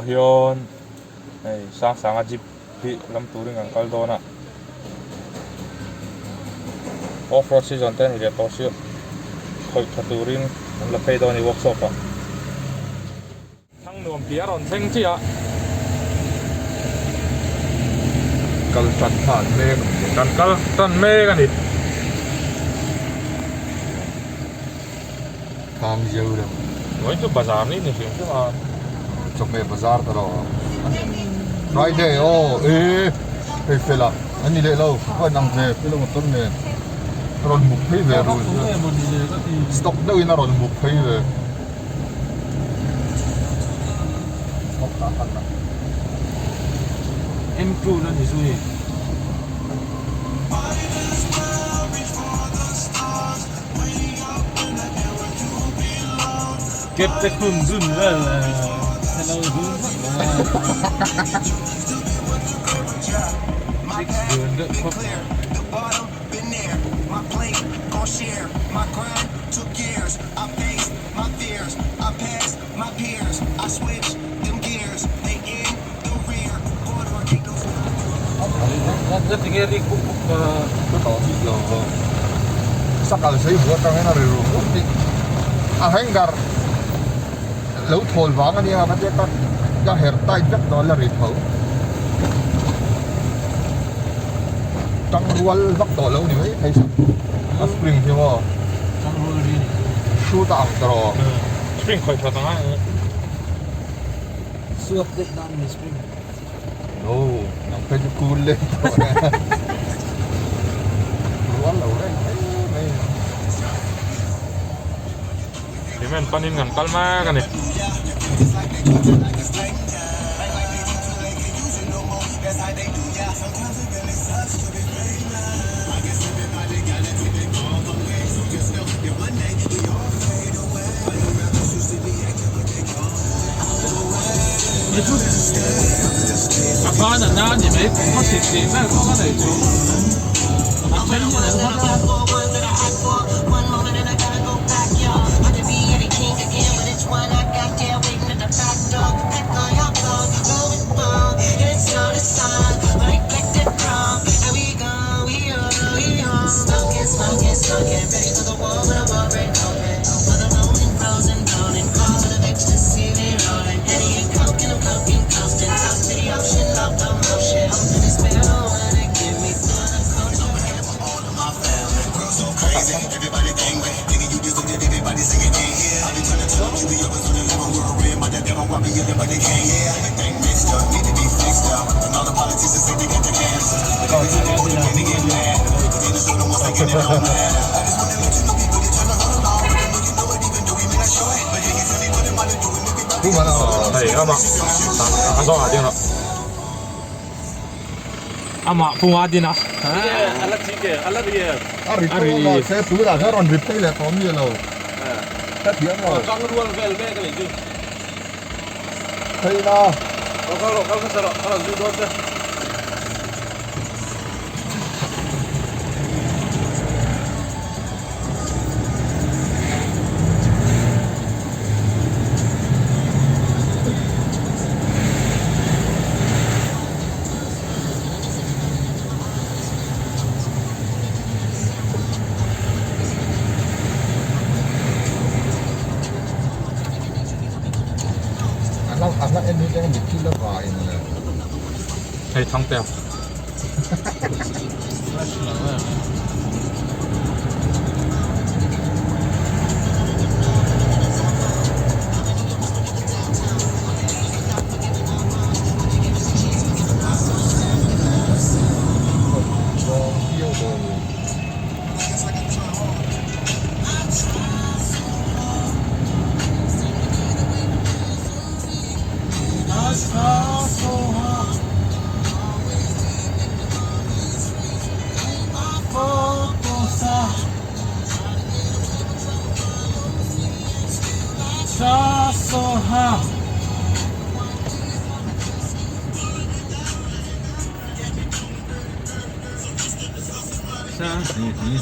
hiyon ay sang jeep pi lam turing ang kaldona off-road season ten ile to siyo khoi khaturin ang lapay daw ni workshop pa hmuhnawm pia ron theng chi a kal chat phan me kan kal tan me kan ni Khang dâu đâu. nói tu bazar ni ni sim chu a Chụp mẹ bazar tao rồi. Friday oh hey fella anh đi lệ lâu coi nằm về cái lâu một tuần này rồi mục thấy về rồi stock đâu nó rồi mục thấy về em crew nó thì suy kết cái khung dùn là hello dùn rất nghe đi cũng cái tỏ gì rồi sắc là thấy vừa trong cái nào rồi đi anh gar lâu thổi vắng anh đi mà cái cái hair tay chắc đó là rít thấu trong ruột vắt tổ lâu này thấy sao spring thì mà trong ruột đi shoot out rồi spring khoi thata nga suốt đất đan mình spring no nằm cái cool lên ruột lâu đấy thì men panin ngan kalma kan ni apa là na thì mấy có thịt gì mà có cái này chú ăn bánh như này nó này ama aso adin no ama punga dina alat sih ke alat dia ari saya tu dah ron replay lah tom dia lo tak dia lo trong ruột về về cái này chứ thấy đó kalau cái sao kalau dulu đó anak ini jangan bikin lah kain lah. hay thang teo chhawpchhuah Ini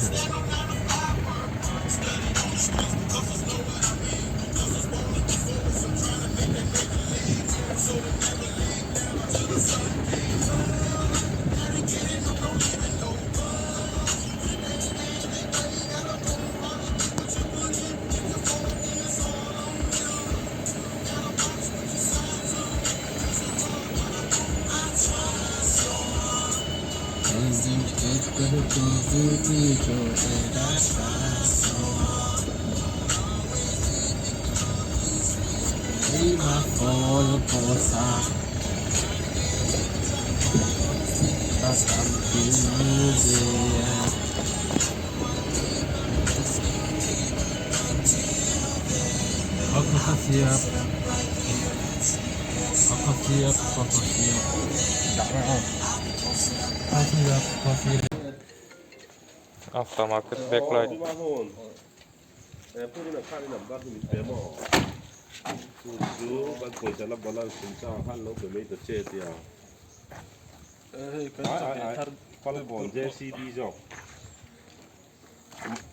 Aftermarket backlight.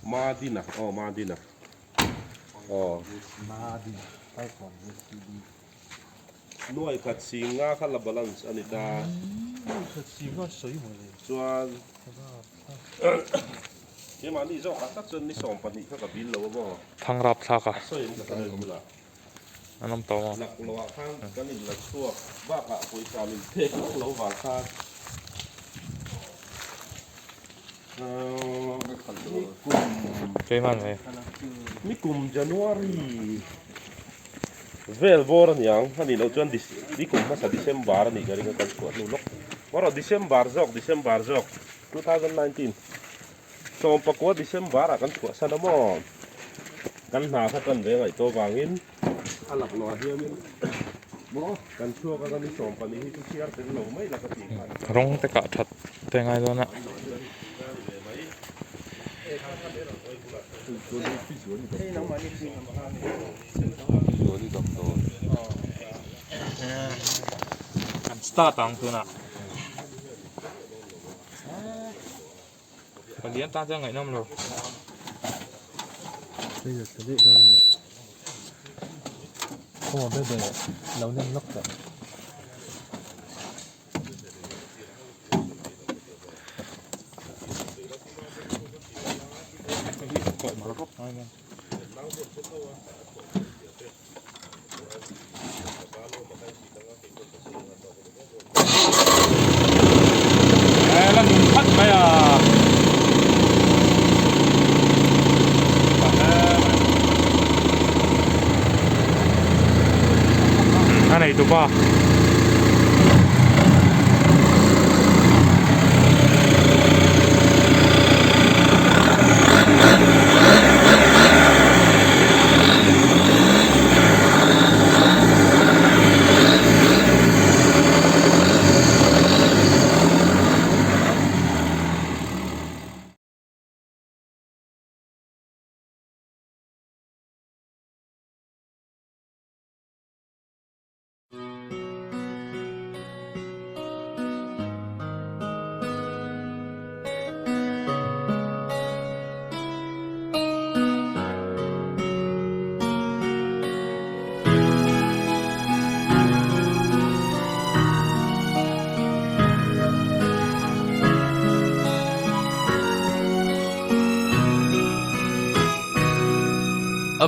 Madina, oh Madina. Oh. Nuôi cắt xì ngã khá là balance anh ta. Chuan. Nhưng mà đi dọc các chân đi sòng phần đi các cái pin lâu không? Thang rap thaka. Soi một cái này là. Anh em tao mà. Lạc loa thang cái này là chua. Ba cả quay cả mình thế lâu vào thang. Cái này này. Mi cùng January. Vel boran yang hani lo chuan di kum masa December ni gari ka kan ko nu lok maro December jok 2019 so pakwa December kan ko sana mo kan na ka kan ve ngai to wangin alak lo hiamin mo kan chua ka kan ni som pa ni tu chiar ten lo mai la ka ti kan Rong te ka that te ngai do na. Start ang tu na. Còn điên ta cho ngày năm rồi. Bây giờ sẽ biết đâu rồi. Không mà bây giờ nấu nem lóc rồi. Là mình phát mày à. Cái này tụi ba.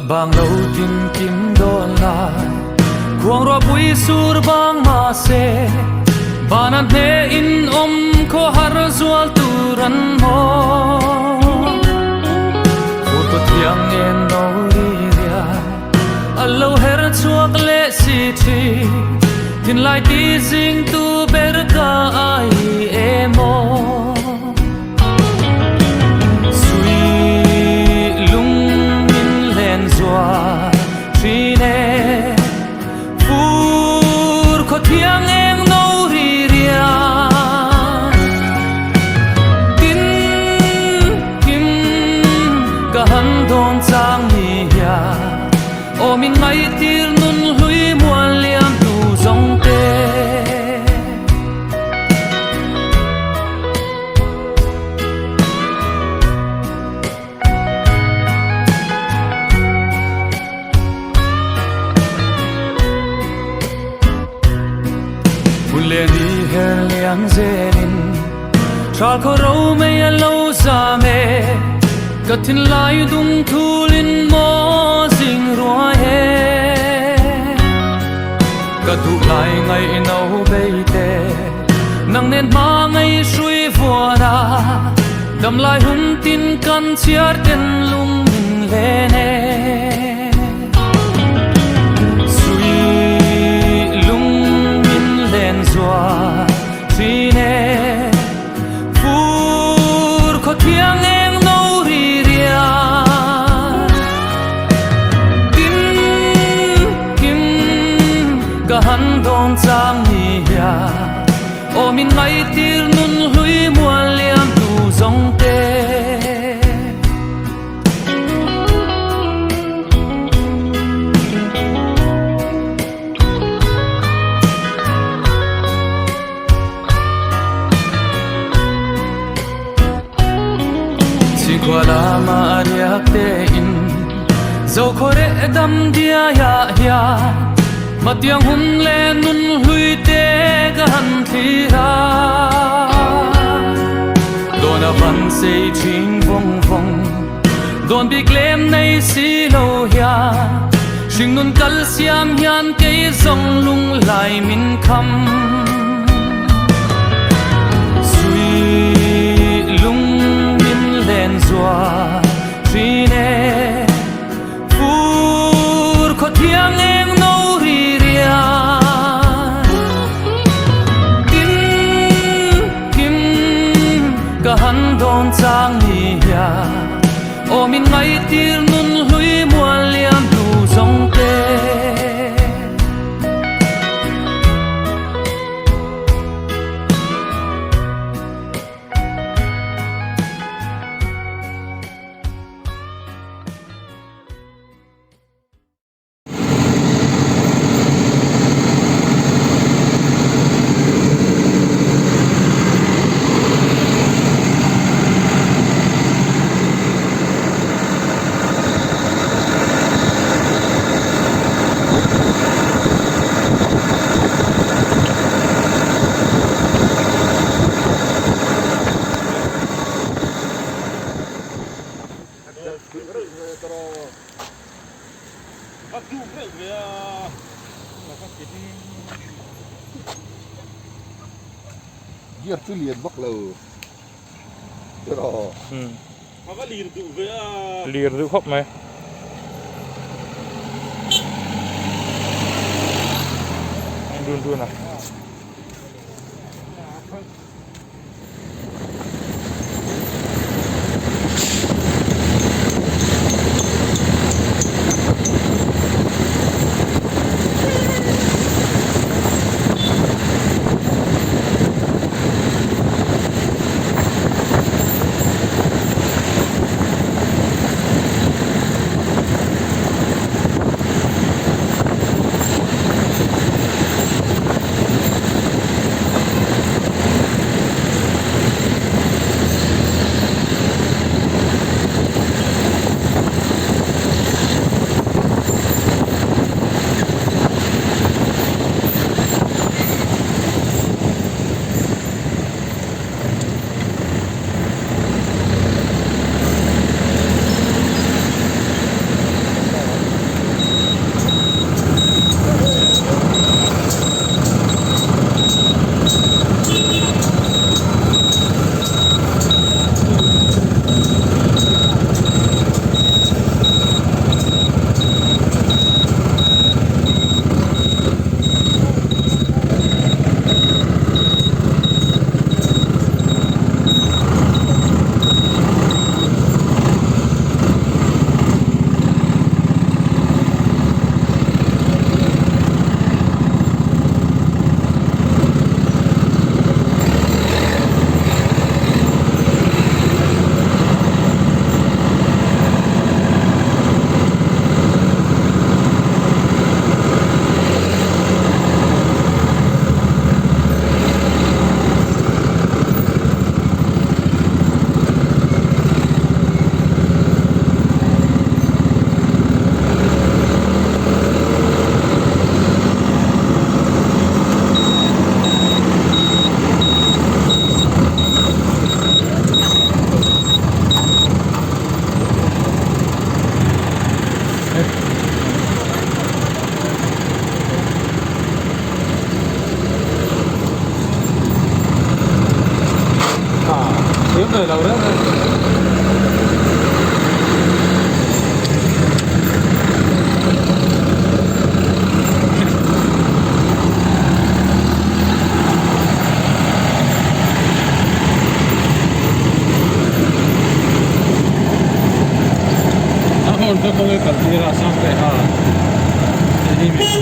Bang lâu tin kim đôn lại cuồng ro bui sur bang ma se banan ne in ko har zual turan mo photo thiang en no ria allo her chuak le si thi tin lai ti jing tu ber ka ai emo Trine Fur ko thiang eng no ri ria Tin kim ka han don chang ni ya O min ngai tir nun hlui mual liam tu zong te Leni her liang zenin Chal ko ro me a lo za me Katin lai dung thulin mo zing rua he Katu lai ngai nau beite Nang nen ma ngai shui vua na đầm lại hun tin căn chiar ten lung min le ne suy lung min len zua tri ne phur khó thiang em nâu ri ria kim cả hắn đón trang ni ya ô min ngay tir nun hui mua liam tu dòng tê chỉ qua la ma riak te in dẫu khó để đâm dia ya ya mà tiếng hun lên nun hui te gan thi ra đồn a văn say chinh vong vong đồn bị lem nay xí lâu ya sinh nun kal siam hian cây dòng lung lại min khăm suy lung min lên zua tri ne phur khó thiang em nâu ri ria kim cả hắn đón trang ni ya ô min ngay tir nun hui mua liam tu dòng tê giết cái liền bắc lờ rồi Mà có liền tụ với Lìa giữ khóc mày Đun đun à rồi đầu đó untuk mengikat tira sampai ini.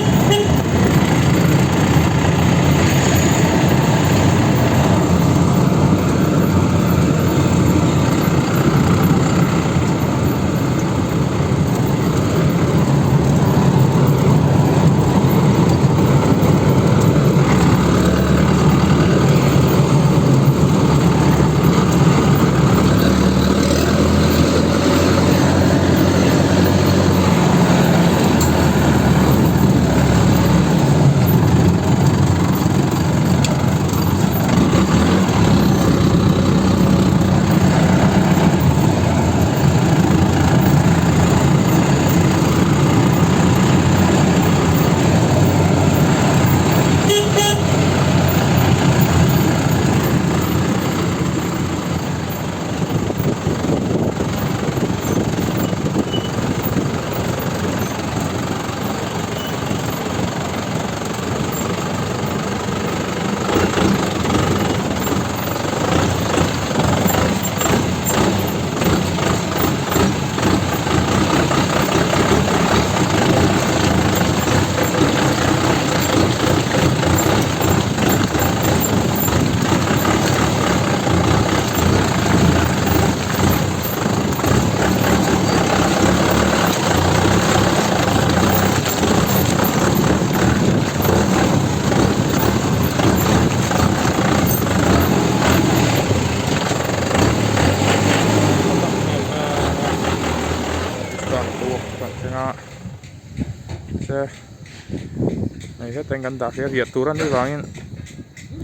Này hết tên đặt cái hiệt turan đi vangin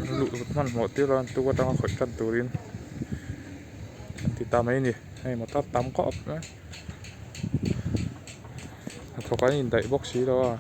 lụ man một tí rồi tu có tao khỏi cắt turin thì ta mấy nè hay mà tao tắm cọp nữa thôi cái nhìn đậy box xí đó